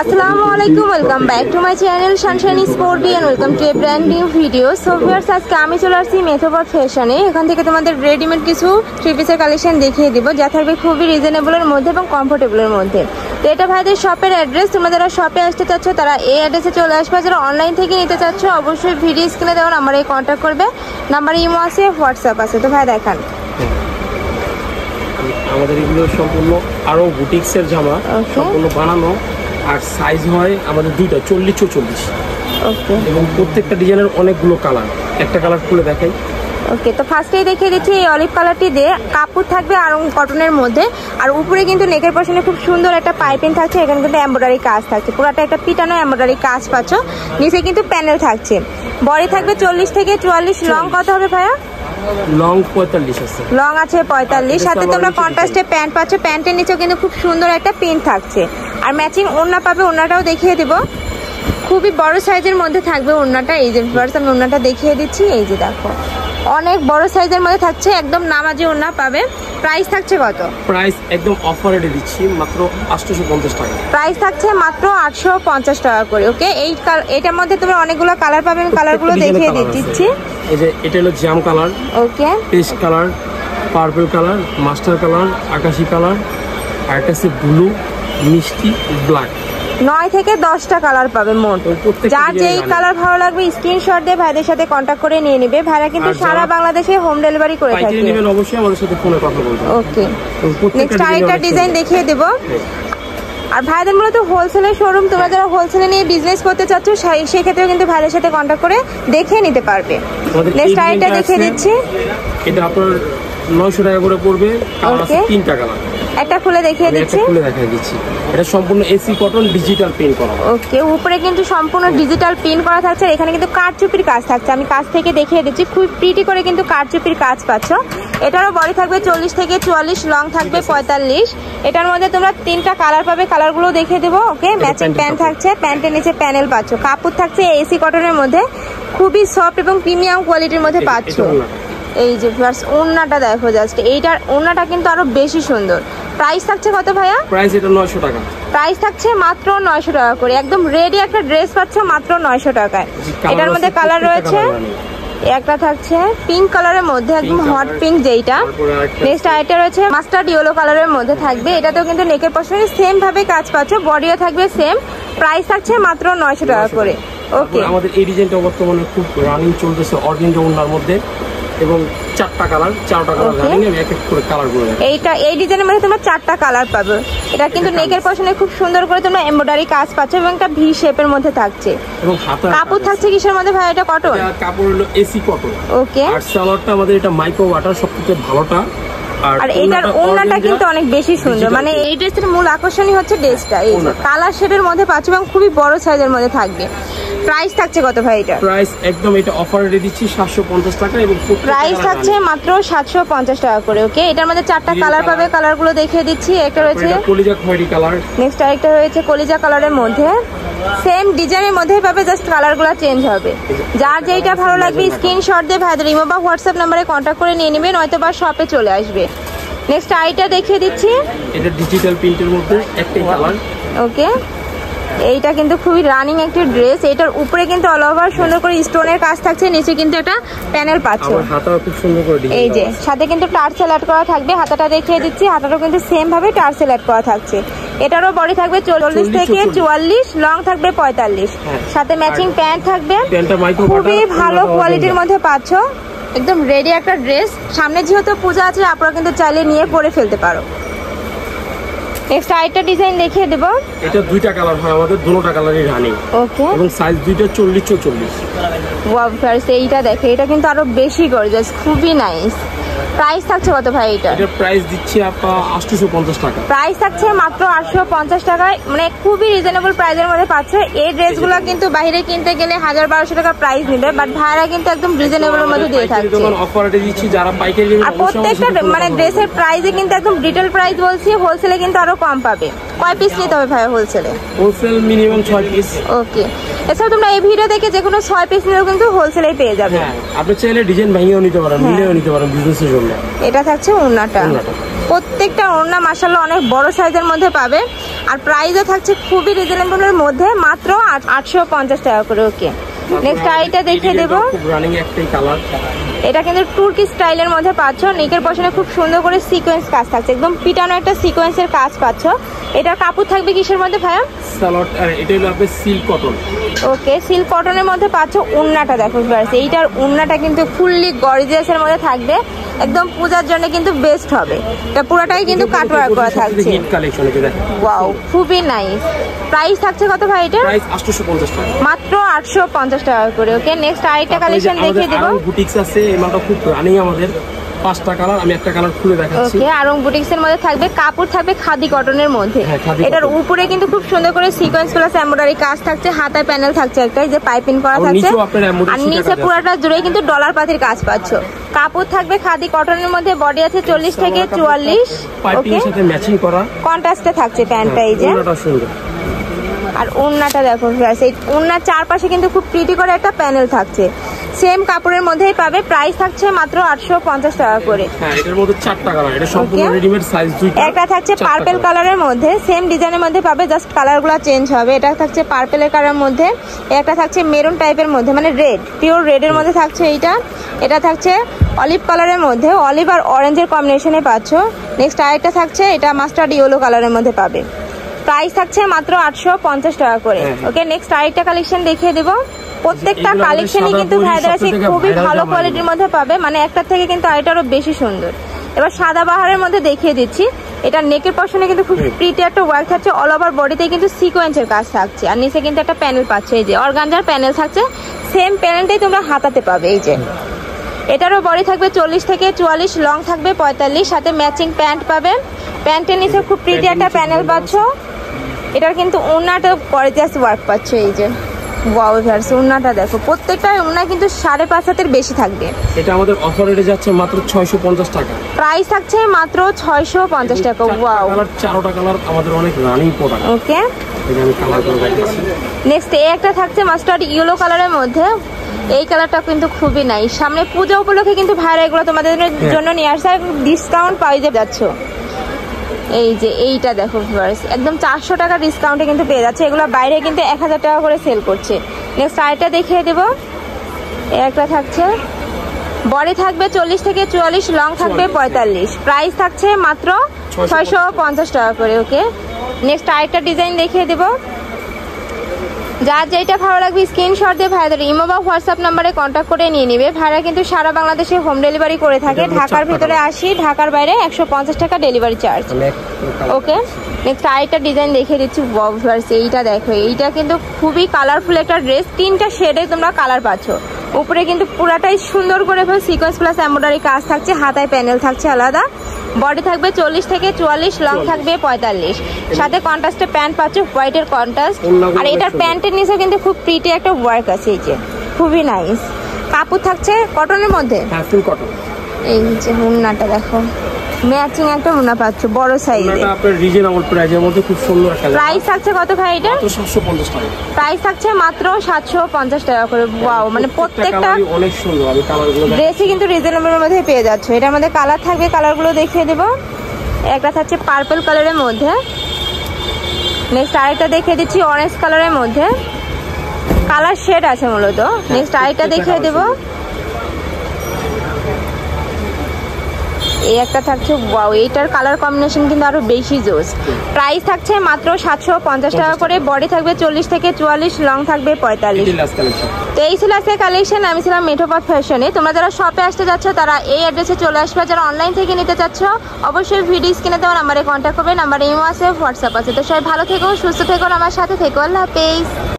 আসসালামু আলাইকুম, welcome back to my channel sunshiny sporty and welcome to a brand new video. So viewers, আজকে আমি চলে আসছি মেথোপথ ফ্যাশনে। এখান থেকে তোমাদের রেডিমেড কিছু থ্রি পিসের কালেকশন দেখিয়ে দিব, যা থাকবে খুবই রিজনেবলের মধ্যে এবং কমফোর্টেবলের মধ্যে। তো এটা ভাইদের শপের অ্যাড্রেস। তোমরা যারা শপে আসতে চাচ্ছ তারা এই অ্যাড্রেসে চলে আসবে। যারা অনলাইন থেকে নিতে চাচ্ছ অবশ্যই ভিডিও স্ক্রিনে দেওয়া নাম্বারে কন্ট্যাক্ট করবে। নাম্বারে ইমো আছে, হোয়াটসঅ্যাপ আছে। তো ভাই দেখান, আমাদের এগুলো সম্পূর্ণ আরো বুটিক্সের জামা, সম্পূর্ণ বানানো। আর সাইজ হয় আমাদের দুইটা, 40-44। ওকে, এবং প্রত্যেকটা ডিজাইনের অনেকগুলো কালার। একটা কালার খুলে দেখাই। ওকে, তো ফার্স্টেই দেখিয়ে দিচ্ছি এই অলিভ কালারটি দিয়ে। কাপড় থাকবে আর কটনের মধ্যে, আর উপরে কিন্তু নেকের পোর্শনে খুব সুন্দর একটা পাইপিং থাকছে। এখানে কিন্তু এমব্রয়ডারি কাজ থাকছে, পুরোটা একটা পিটানো এমব্রয়ডারি কাজ পাচ্ছ। নিচে কিন্তু প্যানেল থাকছে। বডি থাকবে 40 থেকে 44। লং কত হবে ভাইয়া? লং 45 আছে। লং আছে 45। সাথে তোমরা কন্ট্রাস্টে প্যান্ট পাচ্ছ। প্যান্টের নিচেও কিন্তু খুব সুন্দর একটা প্রিন্ট থাকছে। আর ম্যাচিং ওড়না পাবে, ওড়নাটাও দেখিয়ে দেবো। খুবই বড় সাইজের মধ্যে থাকবে ওড়নাটা। এই যে ফার্স্ট আমি ওড়নাটা দেখিয়ে দিচ্ছি। এই যে দেখো, অনেক বড় সাইজের মধ্যে থাকছে, একদম নামাজি ওড়না পাবে। প্রাইস থাকছে কত? প্রাইস একদম অফার রেটে দিচ্ছি, মাত্র 850 টাকা। প্রাইস থাকছে মাত্র 850 টাকা করে। ওকে, এইটার মধ্যে তোমরা অনেকগুলো কালার পাবে। আমি কালারগুলো দেখিয়ে দিচ্ছি। এই যে এটা হলো জাম colour, okay, paste colour, purple colour, master colour, আকাশি কালার, আর একটা আছে ব্লু, মিষ্টি, ব্ল্যাক। 9 থেকে 10টা কালার পাবে মোট। যার যেই কালার ভালো লাগবে স্ক্রিনশট দিয়ে ভাইদের সাথে কন্ট্যাক্ট করে নিয়ে নেবে। ভাইরা কিন্তু সারা বাংলাদেশে হোম ডেলিভারি করে থাকে। পাইকারি নেবেন অবশ্যই আমাদের সাথে ফোনে কথা বলবেন। ওকে, নেক্সট আরেকটা ডিজাইন দেখিয়ে দেব। আর ভাইদের মূলত হোলসেলের শোরুম। তোমরা যারা হোলসেলে নিয়ে বিজনেস করতে চাচ্ছ সেই ক্ষেত্রেও কিন্তু ভাইদের সাথে কন্ট্যাক্ট করে দেখে নিতে পারবে। নেক্সট আরেকটা দেখিয়ে দিচ্ছি। এটা আপনার 900 টাকা করে পড়বে। কালার আছে 3টা কালার। একটা খুলে দেখিয়ে দিচ্ছি। এটা সম্পূর্ণ এসি কটন, ডিজিটাল প্রিন্ট করা। ওকে, উপরে কিন্তু সম্পূর্ণ ডিজিটাল প্রিন্ট করা থাকছে। এখানে কিন্তু কারচুপির কাজ থাকছে। আমি কাজ থেকে দেখিয়ে দিচ্ছি। খুব প্রিটি করে কিন্তু কারচুপির কাজ পাচ্ছ। এটারও বডি থাকবে 40 থেকে 44, লং থাকবে 45। এটার মধ্যে তোমরা 3টা কালার পাবে। কালারগুলো দেখিয়ে দেবো। ওকে, ম্যাচিং প্যান্ট থাকছে, প্যান্টের নিচে প্যানেল পাচ্ছ। কাপড় থাকছে এসি কটনের মধ্যে, খুবই সফট এবং প্রিমিয়াম কোয়ালিটির মধ্যে পাচ্ছ। এই যে ফার্স্ট ওড়নাটা দেখো, জাস্ট এইটার ওড়নাটা কিন্তু আরো বেশি সুন্দর। প্রাইস থাকছে কত ভাইয়া? প্রাইস এটা 900 টাকা। প্রাইস থাকছে মাত্র 900 টাকা করে। একদম রেডি একটা ড্রেস পাচ্ছ মাত্র 900 টাকায়। এটার মধ্যে কালার রয়েছে, একটা থাকছে পিঙ্ক কালারের মধ্যে, একদম হট পিঙ্ক যেইটা। নেক্সট আরেকটা রয়েছে মাস্টার্ড ইয়েলো কালারের মধ্যে থাকবে। এটাতেও কিন্তু নেকের পশনে সেম ভাবে কাজ পাচ্ছ, বডিও থাকবে সেম। প্রাইস থাকছে মাত্র 900 টাকা করে। ওকে, আমাদের এই ডিজাইনটা বর্তমানে খুব রানিং চলতেছে, অরিজিনাল ওড়নার মধ্যে, এবং 4টা কালার, 4টা কালার রানিং। আমি এক এক করে কালার গুলো দেখাই। এই ডিজাইনের মধ্যে তোমরা 4টা কালার পাবে। এটা কিন্তু নেকের পশনে খুব সুন্দর করে তোমরা এমব্রয়ডারি কাজ পাচ্ছ এবং একটা ভি শেপের মধ্যে থাকছে। এবং কাপড় থাকছে কিসের মধ্যে ভাই? এটা কটন। কাপড় হলো এসি কটন। ওকে, আর সালোয়ারটা আমাদের এটা মাইক্রো ওয়াটার, সবথেকে ভালোটা। আর এইটার ওড়নাটা কিন্তু অনেক বেশি সুন্দর। মানে এই ড্রেসের মূল আকর্ষণই হচ্ছে ড্রেসটা। এই কালার শেডের মধ্যে পাচ্ছ এবং খুবই বড় সাইজের মধ্যে থাকবে। প্রাইস থাকছে কত ভাই? এটা প্রাইস একদম এটা অফার রেটে দিচ্ছি 750 টাকা। এবং প্রাইস থাকছে মাত্র 750 টাকা করে। ওকে, এটার মধ্যে 4টা কালার পাবে। কালারগুলো দেখিয়ে দিচ্ছি। একটা রয়েছে কলিজা খয়েরি কালার, নেক্সট আরেকটা রয়েছে কলিজা কালারের মধ্যে। সেম ডিজাইনের মধ্যেই পাবে, জাস্ট কালারগুলো চেঞ্জ হবে। যার যেইটা ভালো লাগবে স্ক্রিনশট দিয়ে ভাইদের ইমো বা হোয়াটসঅ্যাপ নাম্বারে কন্ট্যাক্ট করে নিয়ে নেবেন, হয়তো বা শপে চলে আসবে। নেক্সট আইটা দেখিয়ে দিচ্ছি। এটা ডিজিটাল প্রিন্টের মধ্যে একটাই কালার। ওকে, এইটা কিন্তু খুবই রানিং একটা ড্রেস। এটার উপরে কিন্তু অল ওভার সুন্দর করে স্টোনের কাজ থাকছে, নিচে কিন্তু একটা প্যানেল পাচ্ছ। হাতাও খুব সুন্দর করে ডিজাইন। এই যে সাথে কিন্তু টার্সেল অ্যাড করা থাকবে। হাতাটা দেখিয়ে দিচ্ছি। হাতাটাও কিন্তু সেম ভাবে টার্সেল অ্যাড করা থাকছে। এটারও বডি থাকবে 40 থেকে 44, লং থাকবে 45। সাথে ম্যাচিং প্যান্ট থাকবে। খুবই ভালো কোয়ালিটির মধ্যে পাচ্ছ। একদম রেডি একটা ড্রেস। সামনে যেহেতু পূজা আছে, আপনারা কিন্তু চাইলে নিয়ে পরে ফেলতে পারো। নেক্সট আরেকটা ডিজাইন দেখিয়ে দেব। এটা 2টা কালার হয় আমাদের, দুটোটা কালারই রানিং। ওকে, এবং সাইজ দুইটা 40-44। ওয়াও ফার্স্ট এইটা দেখে, এটা কিন্তু আরো বেশি গর্জিয়াস, খুবই নাইস। প্রাইস থাকছে কত ভাই? এটা প্রাইস দিচ্ছি আপনার 850 টাকা। প্রাইস থাকছে মাত্র 850 টাকায়। মানে খুবই রিজনেবল প্রাইসের মধ্যে পাচ্ছে। এই ড্রেসগুলো কিন্তু বাইরে কিনতে গেলে 1000-1200 টাকা প্রাইস নেবে, বাট ভাইরা কিন্তু একদম রিজনেবলের মধ্যে দিয়ে থাকছে। অফার রেটে দিচ্ছি, যারা পাইকারি নেবেন। আর প্রত্যেকটা মানে ড্রেসের প্রাইসে কিন্তু একদম ডিটেল প্রাইস বলছি। হোলসেলে কিন্তু আরো কম পাবে। কয় পিস নিতে হবে ভাই হোলসেলে? Wholesale minimum 6 piece. ওকে, এছাড়া তোমরা এই ভিডিও দেখে যে কোনো 6 পিস নিলেও কিন্তু হোলসেলেই পেয়ে যাবে। হ্যাঁ, আপনি চাইলে ডিজাইন ভাঙিয়েও নিতে পারেন, মিলিয়েও নিতে পারেন বিজনেসের জন্য। এটা থাকছে ওড়নাটা। প্রত্যেকটা ওড়না মাশাআল্লাহ অনেক বড় সাইজের মধ্যে পাবে। আর প্রাইসও থাকছে খুবই রিজনেবলের মধ্যে, মাত্র 850 টাকা করে। ওকে, নেক্সট আইটা দেখিয়ে দেবো। রানিং একটাই কালার, এটা কিন্তু তুর্কি স্টাইলের মধ্যে পাচ্ছ। নেকের পশনে খুব সুন্দর করে সিকোয়েন্স কাজ থাকছে, একদম পিটানো একটা সিকোয়েন্সের কাজ পাচ্ছ। এটার কাপড় থাকবে কিসের মধ্যে ভাইয়া? সালোয়ার, আর এটা হলো আপনাদের সিল্ক কটন। ওকে, সিল্ক কটনের মধ্যে পাচ্ছ। ওড়নাটা দেখো ভিউয়ার্স, এইটার ওড়নাটা কিন্তু ফুললি গর্জিয়াসের মধ্যে থাকবে, একদম পূজার জন্য কিন্তু বেস্ট হবে। এটা পুরোটাই কিন্তু কাটওয়ার্ক করা থাকছে। হিট কালেকশন এটা দেখো, ওয়াও, খুবই নাইস। প্রাইস থাকছে কত ভাই এটা? প্রাইস 850 টাকা, মাত্র 850 টাকা করে। ওকে, নেক্সট আইটা কালেকশন দেখিয়ে দেব। বুটিক্স আছে, এই মালটা খুব রানিং আমাদের, 5টা কালার, আমি একটা কালার খুলে দেখাচ্ছি। ওকে, আরং বুটিক্সের মধ্যে থাকবে, কাপড় থাকবে খাদি কটনের মধ্যে। এটার উপরে কিন্তু খুব সুন্দর করে সিকোয়েন্স প্লাস এমব্রয়ডারি কাজ থাকছে, হাতায় প্যানেল থাকছে একটা, যে পাইপিং করা থাকছে, আর নিচে পুরোটা জুড়ে কিন্তু ডলার পাতির কাজ পাচ্ছ। কাপড় থাকবে খাদি কটনের মধ্যে, বডি আছে 40 থেকে 44। পাইপিং এর সাথে ম্যাচিং করা, কন্ট্রাস্টে থাকছে প্যান্টটা। এই যে আর ওড়নাটা দেখো ভিউয়ার্স, এই ওড়নার চারপাশে কিন্তু খুব প্রিটি করে একটা প্যানেল থাকছে, সেম কাপড়ের মধ্যেই পাবে। প্রাইস থাকছে মাত্র 850 টাকা করে। হ্যাঁ, এটার মধ্যে 4টা কালার, এটা সম্পূর্ণ রেডিমেড সাইজ দুইটা। একটা থাকছে পার্পল কালারের মধ্যে, সেম ডিজাইনের মধ্যে পাবে, জাস্ট কালারগুলো চেঞ্জ হবে। এটা থাকছে পার্পলের কালারের মধ্যে, একটা থাকছে মেরুন টাইপের মধ্যে, মানে রেড, পিওর রেডের মধ্যে থাকছে এইটা। এটা থাকছে অলিভ কালারের মধ্যে, অলিভ আর অরেঞ্জের কম্বিনেশনে পাচ্ছ। নেক্সট আরেকটা থাকছে, এটা মাস্টার্ড ইয়েলো কালারের মধ্যে পাবে। প্রাইস থাকছে মাত্র 850 টাকা করে। ওকে, নেক্সট আরেকটা কালেকশন দেখিয়ে দেবো। প্রত্যেকটা কালেকশনই কিন্তু ভাইদের আছে খুবই ভালো কোয়ালিটির মধ্যে পাবে, মানে একটার থেকে কিন্তু আরেকটারও বেশি সুন্দর। এবার সাদা বাহারের মধ্যে দেখিয়ে দিচ্ছি। এটা নেকের পশনে কিন্তু খুব প্রিটি একটা ওয়ার্ক থাকছে, অল ওভার বডিতে কিন্তু সিকোয়েন্সের কাজ থাকছে, আর নিচে কিন্তু একটা প্যানেল পাচ্ছে, এই যে অর্গানজার প্যানেল থাকছে, সেম প্যানেলটাই তোমরা হাতাতে পাবে। এই যে এটারও বডি থাকবে 40 থেকে 44, লং থাকবে 45, সাথে ম্যাচিং প্যান্ট পাবে। প্যান্টের নিচে খুব প্রিটি একটা প্যানেল পাচ্ছ। এটার কিন্তু ওড়নাটা গর্জিয়াস ওয়ার্ক পাচ্ছ। এই যে ওয়াও ভিউয়ার্স, ওড়নাটা দেখো, প্রত্যেকটা ওড়না কিন্তু 5.5 হাতের বেশি থাকবে। এটা আমাদের অফার রেটে যাচ্ছে মাত্র 650 টাকা। প্রাইস থাকছে মাত্র 650 টাকা। ওয়াও, 4টা কালার আমাদের অনেক রানিং প্রোডাক্ট। ওকে, এটা আমি কালার করে দেখাচ্ছি। নেক্সট এই একটা থাকছে মাস্টার্ড ইয়েলো কালারের মধ্যে। এই কালারটা কিন্তু খুবই নাইস। সামনে পূজা উপলক্ষে কিন্তু ভাইরা এগুলো তোমাদের জন্য নিয়ে আসছে, ডিসকাউন্ট পাইয়ে যাচ্ছ। এই যে এইটা দেখো ভিউয়ার্স, একদম 400 টাকা ডিসকাউন্টে কিন্তু পেয়ে যাচ্ছে। এগুলো বাইরে কিন্তু 1000 টাকা করে সেল করছে। নেক্সট আইটা দেখিয়ে দেবো। একটা থাকছে, বডি থাকবে 40 থেকে 44, লং থাকবে 45। প্রাইস থাকছে মাত্র 650 টাকা করে। ওকে, নেক্সট আরেকটা ডিজাইন দেখিয়ে দেবো। যার যেটা ভালো লাগবে স্ক্রিনশট দিয়ে ভাইদের ইমো বা হোয়াটসঅ্যাপ নাম্বারে কন্ট্যাক্ট করে নিয়ে নিবে। ভাইরা কিন্তু সারা বাংলাদেশে হোম ডেলিভারি করে থাকে। ঢাকার ভিতরে 80, ঢাকার বাইরে 150 টাকা ডেলিভারি চার্জ। ওকে, নেক্সট আরেকটা ডিজাইন দেখিয়ে দিচ্ছি। এইটা দেখো, এইটা কিন্তু খুবই কালারফুল একটা ড্রেস, 3টা শেডে তোমরা কালার পাচ্ছ। উপরে কিন্তু পুরাটাই সুন্দর করে সিকোয়েন্স প্লাস এমব্রয়ডারি কাজ থাকছে, হাতায় প্যানেল থাকছে আলাদা। বডি থাকবে 40 থেকে 44, লং থাকবে 45, সাথে কন্ট্রাস্টে প্যান্ট পাচ্ছ, হোয়াইটের কন্ট্রাস্ট। আর এটার প্যান্টের নিচে কিন্তু খুব প্রিটি একটা ওয়ার্ক আছে, এই যে খুবই নাইস। কাপড় থাকছে কটনের মধ্যে, ফুল কটন। এই যে ওড়নাটা দেখো, ম্যাচিং একটা ওড়না পাচ্ছ বড় সাইজে। এটা আপনার রিজনেবল প্রাইসের মধ্যে খুব সুন্দর একটা। প্রাইস থাকছে কত ভাই এটা? মাত্র 750 টাকা। প্রাইস থাকছে মাত্র 750 টাকা করে। ওয়াও, মানে প্রত্যেকটা অনেক সুন্দর। আমি কালারগুলো ড্রেসই কিন্তু রিজনেবলের মধ্যে পেয়ে যাচ্ছ। এটার মধ্যে কালার থাকবে, কালারগুলো দেখিয়ে দেবো। একটা থাকছে পার্পল কালারের মধ্যে, নেক্সট আরেকটা দেখিয়ে দিচ্ছি অরেঞ্জ কালারের মধ্যে, কালার শেড আছে মূলত। নেক্সট আরেকটা দেখিয়ে দেবো। এই একটা থাকছে, ওয়াও, এইটার কালার কম্বিনেশন কিন্তু আরো বেশি জোস। প্রাইস থাকছে মাত্র 750 টাকা করে। বডি থাকবে 40 থেকে 44, লং থাকবে 45। তো এই ছিল আজকে কালেকশন। আমি ছিলাম মেঠোপথ ফ্যাশনে। তোমরা যারা শপে আসতে যাচ্ছ তারা এই অ্যাড্রেসে চলে আসবে। যারা অনলাইন থেকে নিতে চাচ্ছ অবশ্যই ভিডিও স্ক্রিনে দেওয়া নাম্বারে কন্ট্যাক্ট করবে। নাম্বারে ইমো আছে, হোয়াটসঅ্যাপ আছে। তো সবাই ভালো থেকো, সুস্থ থেকো, আমার সাথে থেকো। আল্লাহ হাফেজ।